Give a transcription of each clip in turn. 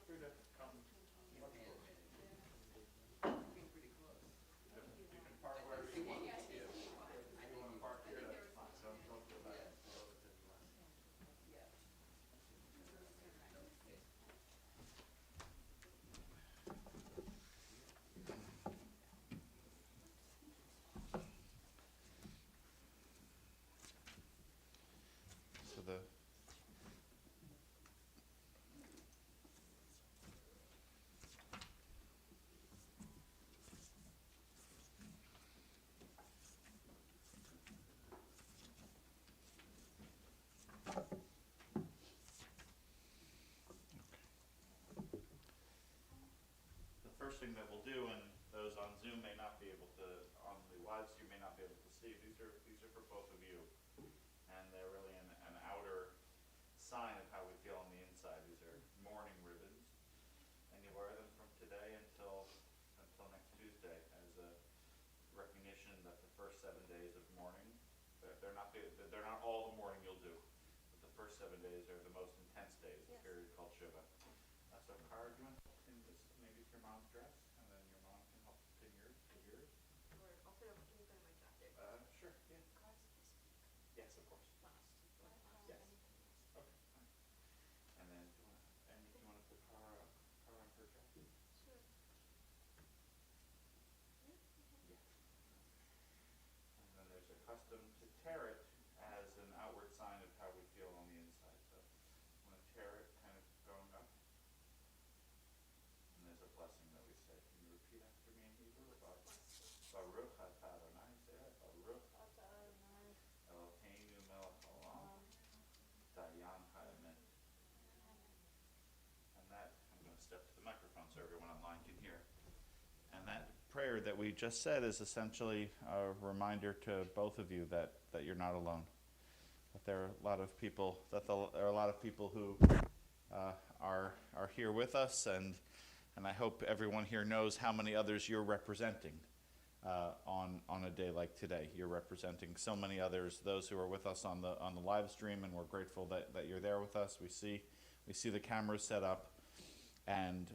free to come. You can park wherever you want. If you want to park here, that's fine. Don't feel bad. So the The first thing that we'll do, and those on Zoom may not be able to, on the live stream may not be able to see, these are for both of you. And they're really an outer sign of how we feel on the inside. These are mourning ribbons. And you wear them from today until next Tuesday as a recognition that the first 7 days of mourning, they're not all the mourning you'll do, but the first 7 days are the most intense days, the period called Shiva. So Kara, do you want to pin this maybe to your mom's dress, and then your mom can help pin yours to yours? Or I'll put it, can you put it in my jacket? Sure, yeah. Yes, of course. Yes. Okay, fine. And then do you want to put Kara on her jacket? Sure. Yes. And then there's a custom to tear it as an outward sign of how we feel on the inside. So I'm going to tear it kind of going up. And there's a blessing that we say. Can you repeat after me in Hebrew? Baruch atah Adonai, say that. Baruch Eloheinu melech haolam, dayan ha'emet. And that, I'm going to step to the microphone so everyone online can hear. And that prayer that we just said is essentially a reminder to both of you that you're not alone. That there are a lot of people, who are here with us, and I hope everyone here knows how many others you're representing on a day like today. You're representing so many others, those who are with us on the live stream, and we're grateful that you're there with us. We see the cameras set up, and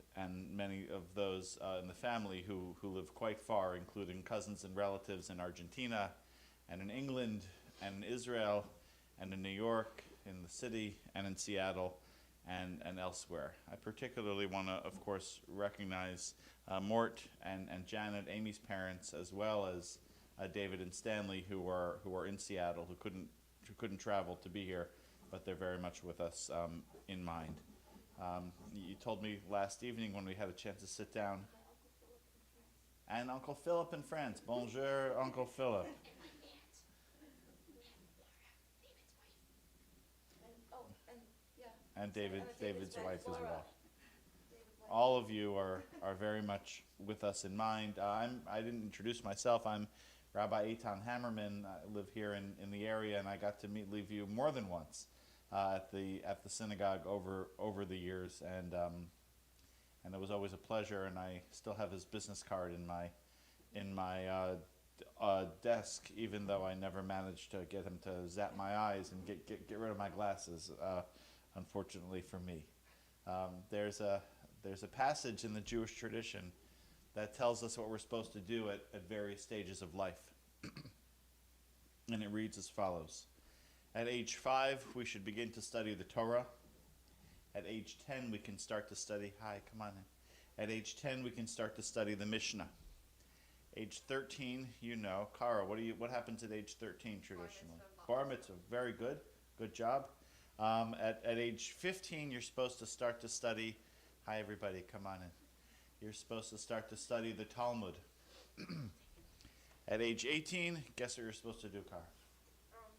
many of those in the family who live quite far, including cousins and relatives in Argentina, and in England, and in Israel, and in New York, in the city, and in Seattle, and elsewhere. I particularly want to, of course, recognize Mort and Janet, Amy's parents, as well as David and Stanley, who are in Seattle, who couldn't travel to be here, but they're very much with us in mind. You told me last evening when we had a chance to sit down. And Uncle Philip in France. Bonjour, Uncle Philip. And David's wife as well. All of you are very much with us in mind. I didn't introduce myself. I'm Rabbi Eitan Hammerman. I live here in the area, and I got to meet Liviu more than once at the synagogue over the years, and it was always a pleasure. And I still have his business card in my desk, even though I never managed to get him to zap my eyes and get rid of my glasses. Unfortunately for me, there's a passage in the Jewish tradition that tells us what we're supposed to do at various stages of life, and it reads as follows. At age 5, we should begin to study the Torah. At age 10, we can start to study, At age 10, we can start to study the Mishnah. Age 13, Kara, what happens at age 13 traditionally? Bar mitzvah, very good. Good job. At age 15, you're supposed to start to study, hi everybody, come on in. You're supposed to start to study the Talmud. At age 18, guess what you're supposed to do, Kara?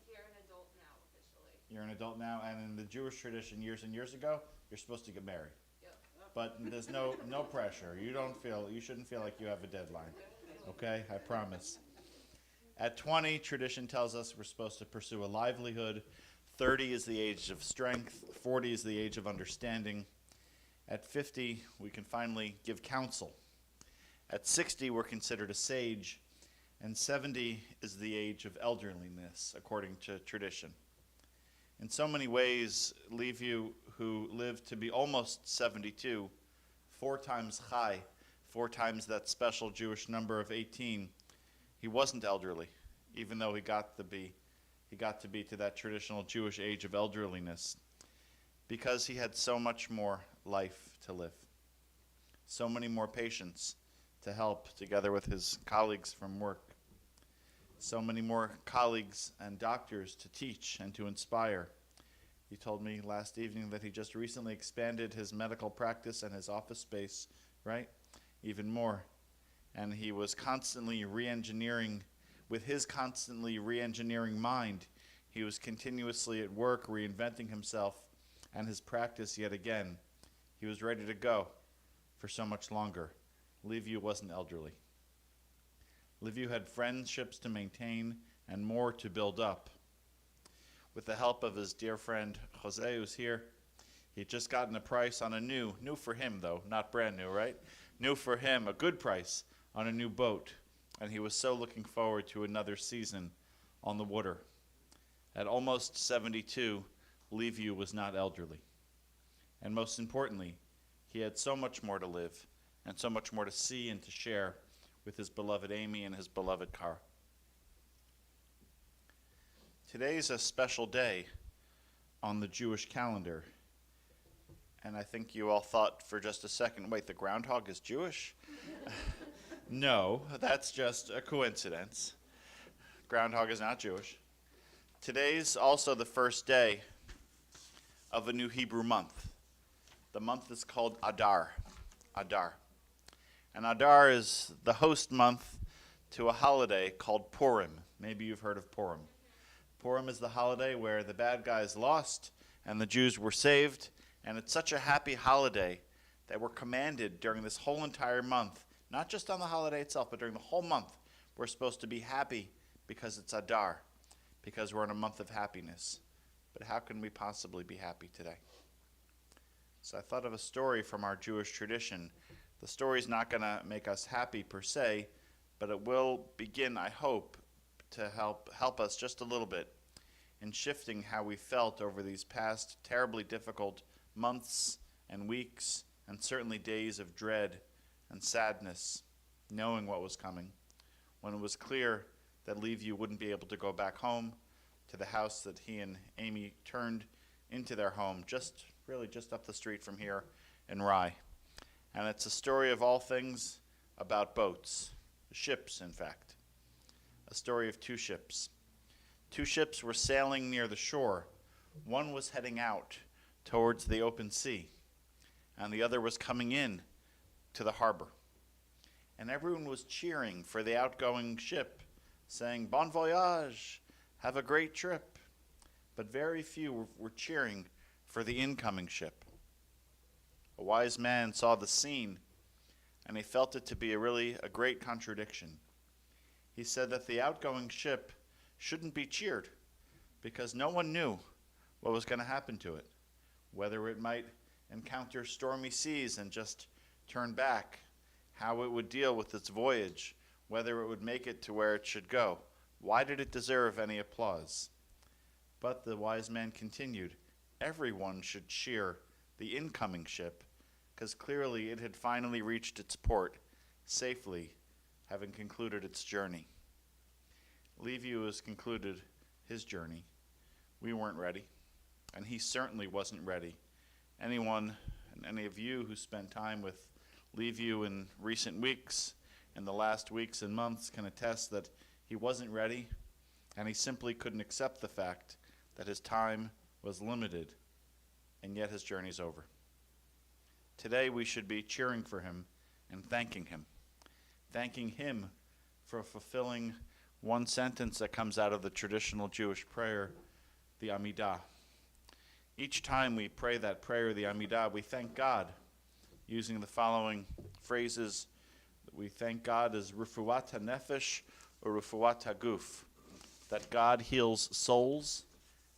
You're an adult now, officially. You're an adult now, and in the Jewish tradition, years and years ago, you're supposed to get married. Yep. But there's no pressure. You shouldn't feel like you have a deadline. Okay, I promise. At 20, tradition tells us we're supposed to pursue a livelihood. 30 is the age of strength. 40 is the age of understanding. At 50, we can finally give counsel. At 60, we're considered a sage. And 70 is the age of elderliness, according to tradition. In so many ways, Liviu, who lived to be almost 72, 4 times chai, 4 times that special Jewish number of 18, he wasn't elderly, even though he got to be to that traditional Jewish age of elderliness, because he had so much more life to live, so many more patients to help together with his colleagues from work, so many more colleagues and doctors to teach and to inspire. He told me last evening that he just recently expanded his medical practice and his office space, right? Even more. And he was constantly re-engineering, with his constantly re-engineering mind, he was continuously at work reinventing himself and his practice yet again. He was ready to go for so much longer. Liviu wasn't elderly. Liviu had friendships to maintain and more to build up. With the help of his dear friend Jose, who's here, he'd just gotten a price on a new for him though, not brand new, right? New for him, a good price on a new boat. And he was so looking forward to another season on the water. At almost 72, Liviu was not elderly. And most importantly, he had so much more to live and so much more to see and to share with his beloved Amy and his beloved Kara. Today's a special day on the Jewish calendar. And I think you all thought for just a second, wait, the groundhog is Jewish? No, that's just a coincidence. Groundhog is not Jewish. Today's also the first day of a new Hebrew month. The month is called Adar. Adar. And Adar is the host month to a holiday called Purim. Maybe you've heard of Purim. Purim is the holiday where the bad guys lost and the Jews were saved. And it's such a happy holiday that we're commanded during this whole entire month, not just on the holiday itself, but during the whole month, we're supposed to be happy because it's Adar, because we're in a month of happiness. But how can we possibly be happy today? So I thought of a story from our Jewish tradition. The story's not going to make us happy per se, but it will begin, I hope, to help us just a little bit in shifting how we felt over these past terribly difficult months and weeks and certainly days of dread and sadness, knowing what was coming, when it was clear that Liviu wouldn't be able to go back home to the house that he and Amy turned into their home, just up the street from here in Rye. And it's a story of all things about boats, ships in fact. A story of 2 ships. 2 ships were sailing near the shore. One was heading out towards the open sea, and the other was coming in to the harbor. And everyone was cheering for the outgoing ship, saying, "Bon voyage, have a great trip." But very few were cheering for the incoming ship. A wise man saw the scene, and he felt it to be a great contradiction. He said that the outgoing ship shouldn't be cheered, because no one knew what was going to happen to it, whether it might encounter stormy seas and just turn back, how it would deal with its voyage, whether it would make it to where it should go. Why did it deserve any applause? But the wise man continued, everyone should cheer the incoming ship, because clearly it had finally reached its port, safely having concluded its journey. Liviu has concluded his journey. We weren't ready, and he certainly wasn't ready. Anyone and any of you who spent time with Liviu in recent weeks, in the last weeks and months, can attest that he wasn't ready, and he simply couldn't accept the fact that his time was limited, and yet his journey's over. Today we should be cheering for him and thanking him for fulfilling one sentence that comes out of the traditional Jewish prayer, the Amidah. Each time we pray that prayer, the Amidah, we thank God using the following phrases. We thank God as Rufuat HaNefesh or Rufuat HaGuf, that God heals souls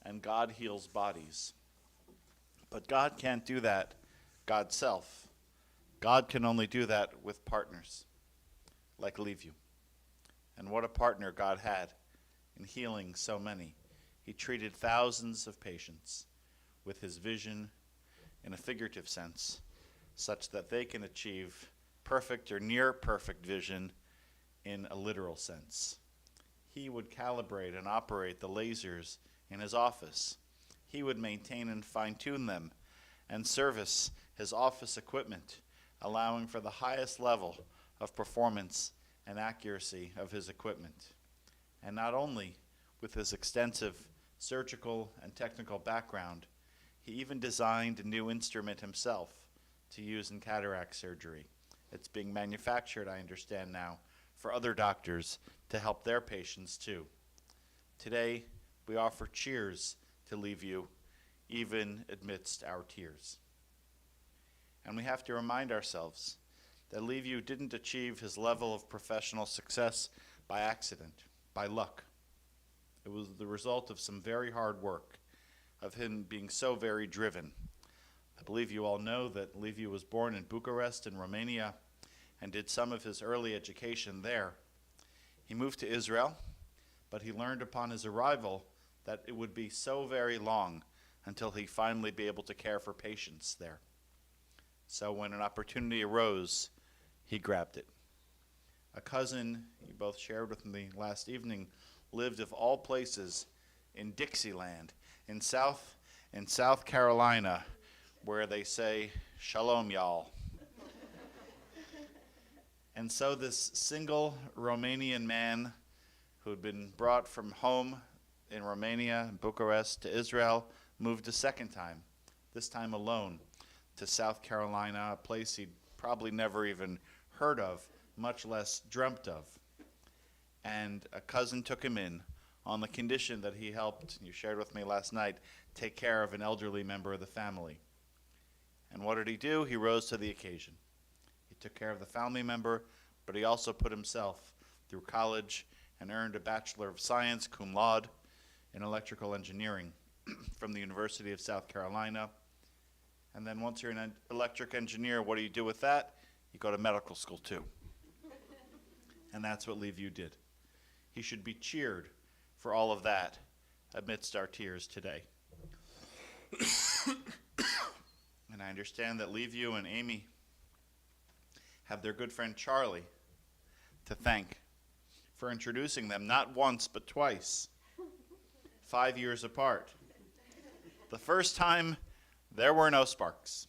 and God heals bodies. But God can't do that God's self. God can only do that with partners, like Liviu. And what a partner God had in healing so many. He treated thousands of patients with his vision, in a figurative sense, such that they can achieve perfect or near perfect vision in a literal sense. He would calibrate and operate the lasers in his office. He would maintain and fine-tune them and service his office equipment, allowing for the highest level of performance and accuracy of his equipment. And not only with his extensive surgical and technical background, he even designed a new instrument himself to use in cataract surgery. It's being manufactured, I understand now, for other doctors to help their patients too. Today, we offer cheers to Liviu, even amidst our tears. And we have to remind ourselves that Liviu didn't achieve his level of professional success by accident, by luck. It was the result of some very hard work, of him being so very driven. I believe you all know that Liviu was born in Bucharest in Romania and did some of his early education there. He moved to Israel, but he learned upon his arrival that it would be so very long until he finally be able to care for patients there. So when an opportunity arose, he grabbed it. A cousin you both shared with me last evening lived, of all places, in Dixieland, in South Carolina, where they say, "Shalom, y'all." And so this single Romanian man who had been brought from home in Romania, Bucharest, to Israel, moved a second time, this time alone, to South Carolina, a place he'd probably never even heard of, much less dreamt of. And a cousin took him in on the condition that he helped, you shared with me last night, take care of an elderly member of the family. And what did he do? He rose to the occasion. He took care of the family member, but he also put himself through college and earned a Bachelor of Science, cum laude, in electrical engineering from the University of South Carolina. And then once you're an electric engineer, what do you do with that? You go to medical school too. And that's what Liviu did. He should be cheered for all of that amidst our tears today. And I understand that Liviu and Amy have their good friend Charlie to thank for introducing them not once but twice, 5 years apart. The first time, there were no sparks.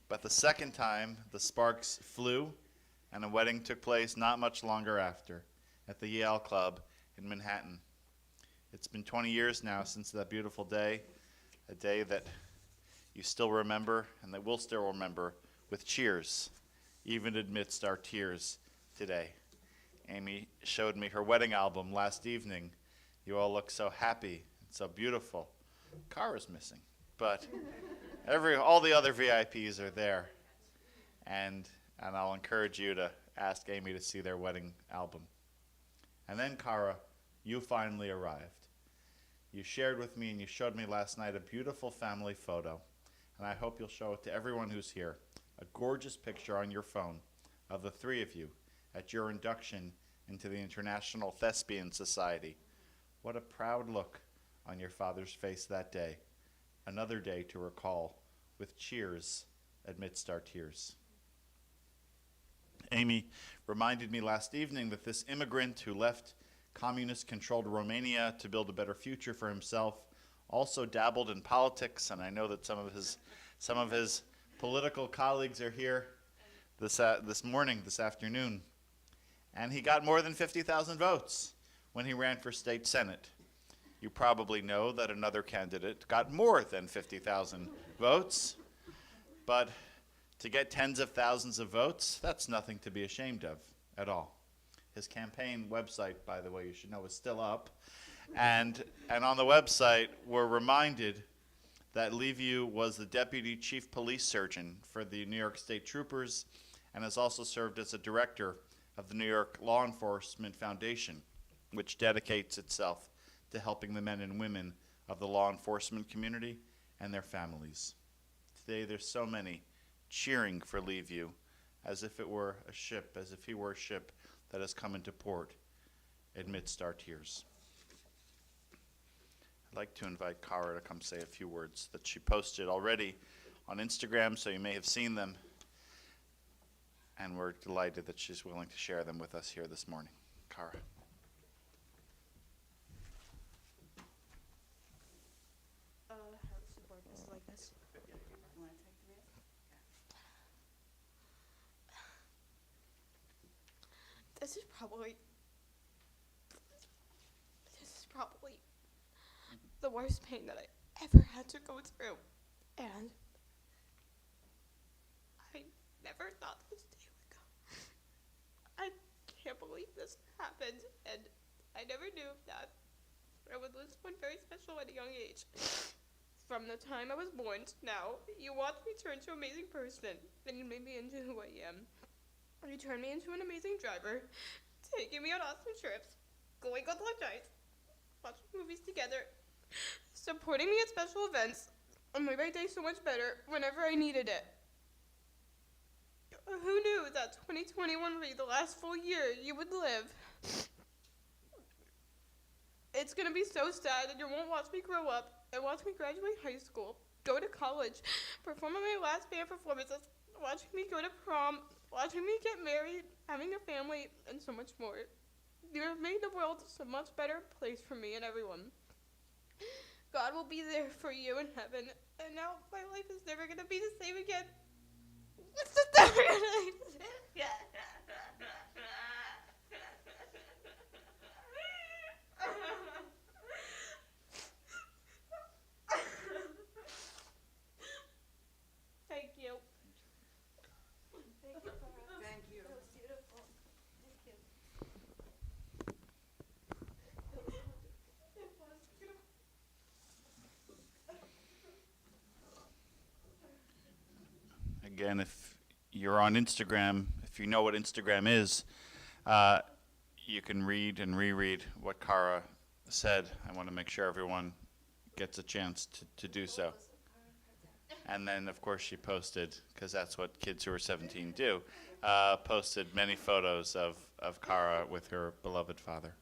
But the second time, the sparks flew, and a wedding took place not much longer after at the Yale Club in Manhattan. It's been 20 years now since that beautiful day, a day that you still remember and that we'll still remember with cheers, even amidst our tears today. Amy showed me her wedding album last evening. You all look so happy and so beautiful. Kara's missing, but all the other VIPs are there. And I'll encourage you to ask Amy to see their wedding album. And then, Kara, you finally arrived. You shared with me and you showed me last night a beautiful family photo, and I hope you'll show it to everyone who's here. A gorgeous picture on your phone of the three of you at your induction into the International Thespian Society. What a proud look on your father's face that day. Another day to recall with cheers amidst our tears. Amy reminded me last evening that this immigrant who left communist-controlled Romania to build a better future for himself also dabbled in politics, and I know that some of his political colleagues are here this afternoon. And he got more than 50,000 votes when he ran for state senate. You probably know that another candidate got more than 50,000 votes, but to get tens of thousands of votes, that's nothing to be ashamed of at all. His campaign website, by the way, you should know, is still up. And on the website, we're reminded that Liviu was the deputy chief police surgeon for the New York State Troopers and has also served as a director of the New York Law Enforcement Foundation, which dedicates itself to helping the men and women of the law enforcement community and their families. Today, there's so many cheering for Liviu as if it were a ship, as if he were a ship that has come into port amidst our tears. I'd like to invite Kara to come say a few words that she posted already on Instagram, so you may have seen them. and we're delighted that she's willing to share them with us here this morning. Cara. How does it work? Is it like this? You want to take the minute? This is probably the worst pain that I ever had to go through. And I never thought this day would come. I can't believe this happened, and I never knew that I would lose someone very special at a young age. From the time I was born to now, you watched me turn to an amazing person, and you made me into who I am. You turned me into an amazing driver, taking me on awesome trips, going on late nights, watching movies together, supporting me at special events, and made my day so much better whenever I needed it. Who knew that 2021 would be the last full year you would live? It's gonna be so sad, and you won't watch me grow up, and watch me graduate high school, go to college, perform at my last band performances, watching me go to prom, watching me get married, having a family, and so much more. You have made the world a much better place for me and everyone. God will be there for you in heaven, and now my life is never gonna be the same again. It's just never gonna be the same again. Thank you. Thank you, Cara. Thank you. That was beautiful. Thank you. It was beautiful. Again, if you're on Instagram, if you know what Instagram is, you can read and reread what Cara said. I want to make sure everyone gets a chance to do so. And then, of course, she posted, because that's what kids who are 17 do, posted many photos of Cara with her beloved father.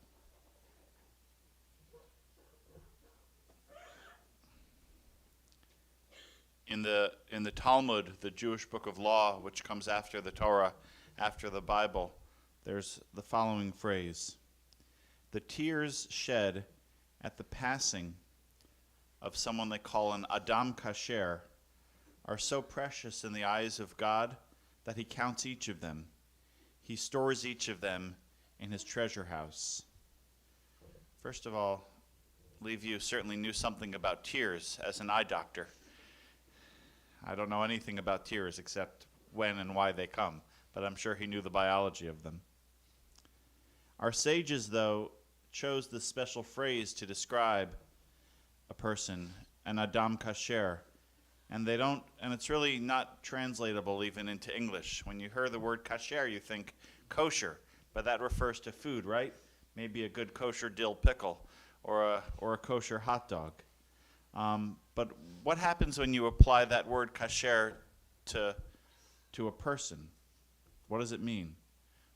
In the Talmud, the Jewish book of law, which comes after the Torah, after the Bible, there's the following phrase: the tears shed at the passing of someone they call an Adam Kasher are so precious in the eyes of God that he counts each of them. He stores each of them in his treasure house. First of all, Liviu certainly knew something about tears as an eye doctor. I don't know anything about tears except when and why they come, but I'm sure he knew the biology of them. Our sages, though, chose this special phrase to describe a person, an Adam Kasher, and it's really not translatable even into English. When you hear the word kasher, you think kosher, but that refers to food, right? Maybe a good kosher dill pickle or a kosher hot dog. But what happens when you apply that word kasher to a person? What does it mean?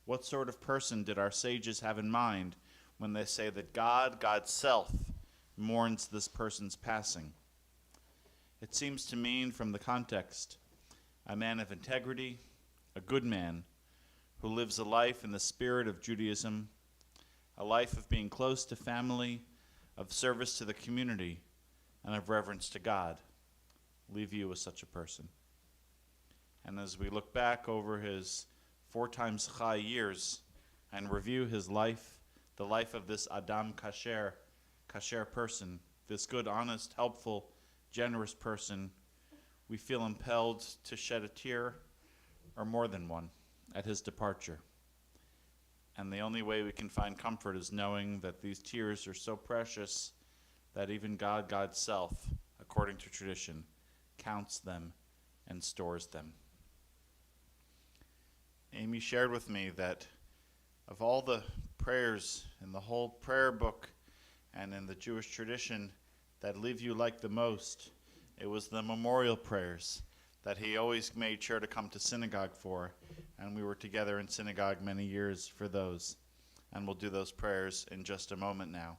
What sort of person did our sages have in mind when they say that God, God's self, mourns this person's passing? It seems to mean, from the context, a man of integrity, a good man, who lives a life in the spirit of Judaism, a life of being close to family, of service to the community, and of reverence to God. Liviu was such a person. And as we look back over his 4 times chai years and review his life, the life of this Adam Kasher person, this good, honest, helpful, generous person, we feel impelled to shed a tear, or more than one, at his departure. And the only way we can find comfort is knowing that these tears are so precious that even God, God's self, according to tradition, counts them and stores them. Amy shared with me that of all the prayers in the whole prayer book and in the Jewish tradition that Liviu liked the most, it was the memorial prayers that he always made sure to come to synagogue for, and we were together in synagogue many years for those, and we'll do those prayers in just a moment now.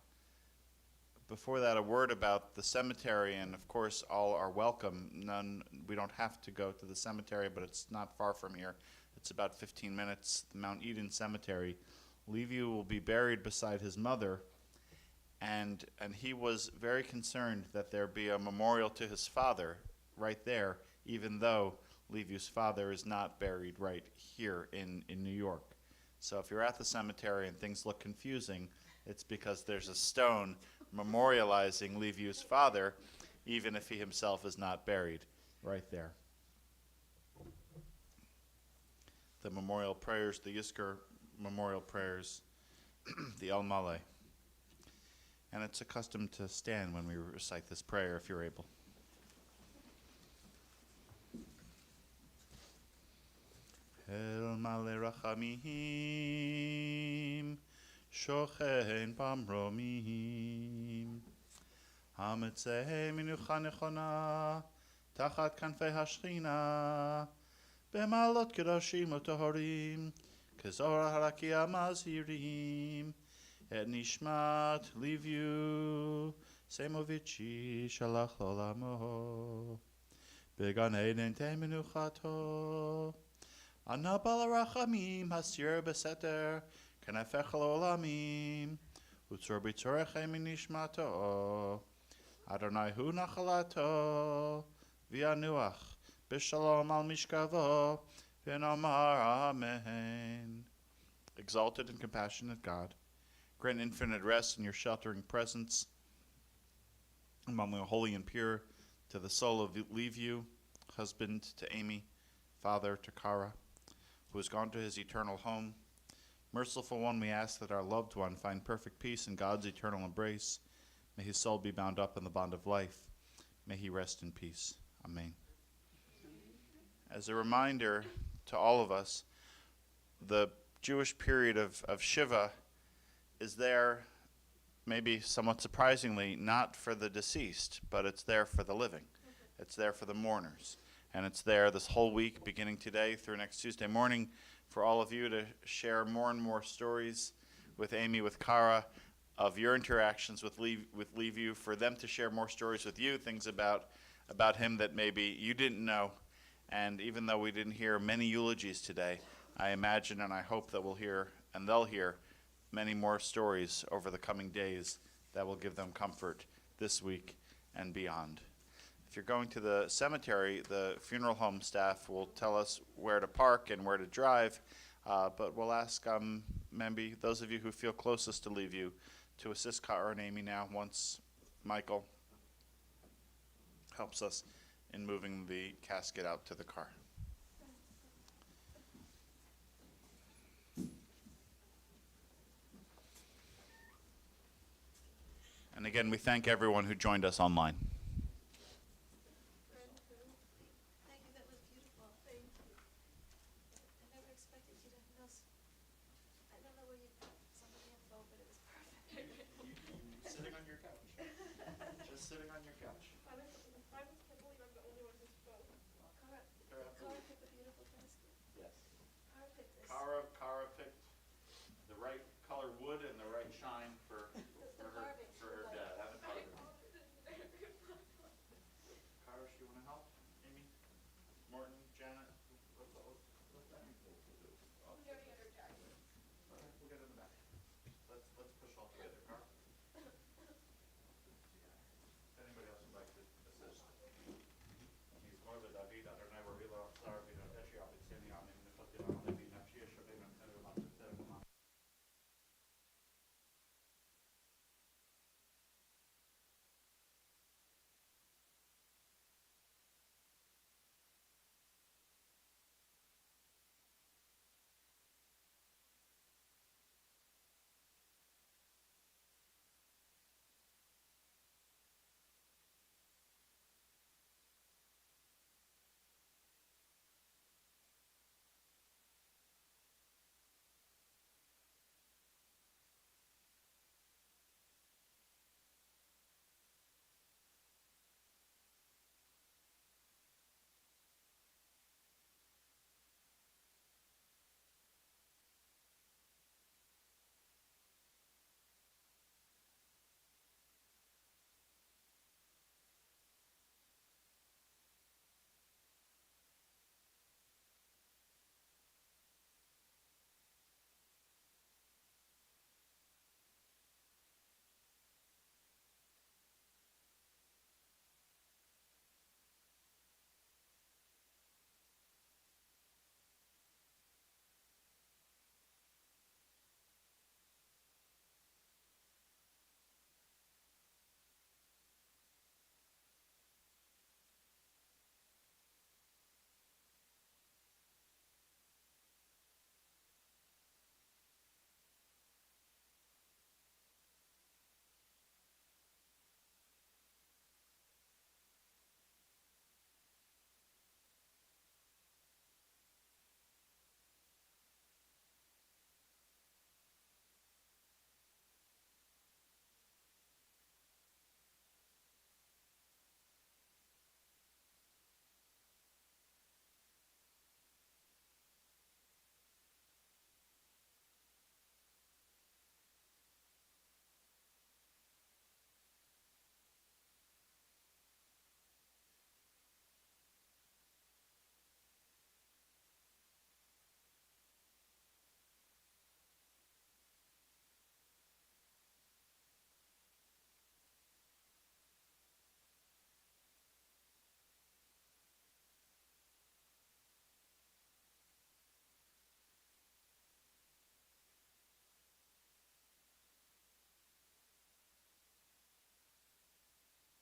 Before that, a word about the cemetery, and of course all are welcome. We don't have to go to the cemetery, but it's not far from here. It's about 15 minutes, the Mount Eden Cemetery. Liviu will be buried beside his mother, and he was very concerned that there be a memorial to his father right there, even though Liviu's father is not buried right here in New York. So if you're at the cemetery and things look confusing, it's because there's a stone memorializing Liviu's father, even if he himself is not buried right there. The memorial prayers, the Yizkor memorial prayers, the El Maleh. And it's a custom to stand when we recite this prayer if you're able. El Maleh Rachamim, Shochen Bamromim, Hametzeh Minucha Nechona, Tachat Kanfei Hashchina, Bemalot Kedoshim Utohorim, Kezor Harakia Mazirim, Et Nishmat Liviu, Saimovivi Shalach Lolamo, Began Eden Te Minuchato, Ana Balarachamim Hasir Beseter, Kenefech Olamim, Utzor B'Tzorechem Nishmato, Adonai Hu Nachalato, V'Yanuach, B'Shalom Al Mishkavo, V'Nomar Amen. Exalted and compassionate God, grant infinite rest in your sheltering presence, among the holy and pure, to the soul of Liviu, husband to Amy, father to Kara, who has gone to his eternal home. Merciful one, we ask that our loved one find perfect peace in God's eternal embrace. May his soul be bound up in the bond of life. May he rest in peace. Amen. As a reminder to all of us, the Jewish period of Shiva is there, maybe somewhat surprisingly, not for the deceased, but it's there for the living. It's there for the mourners. And it's there this whole week, beginning today through next Tuesday morning, for all of you to share more and more stories with Amy, with Kara, of your interactions with Liviu, for them to share more stories with you, things about him that maybe you didn't know. And even though we didn't hear many eulogies today, I imagine and I hope that we'll hear, and they'll hear, many more stories over the coming days that will give them comfort this week and beyond. If you're going to the cemetery, the funeral home staff will tell us where to park and where to drive, but we'll ask maybe those of you who feel closest to Liviu to assist Kara and Amy now once Michael helps us in moving the casket out to the car. And again, we thank everyone who joined us online. Thank you, that was beautiful. Thank you. I never expected you to know. I don't know where you got some of the info, but it was perfect. Sitting on your couch. Just sitting on your couch. I can't believe I'm the only one who's spoke. Cara picked a beautiful casket. Yes. Cara picked this. Kara picked the right color wood and the right shine for carving. her dad. And the carving. Kara, do you want to help? Amy? Morton?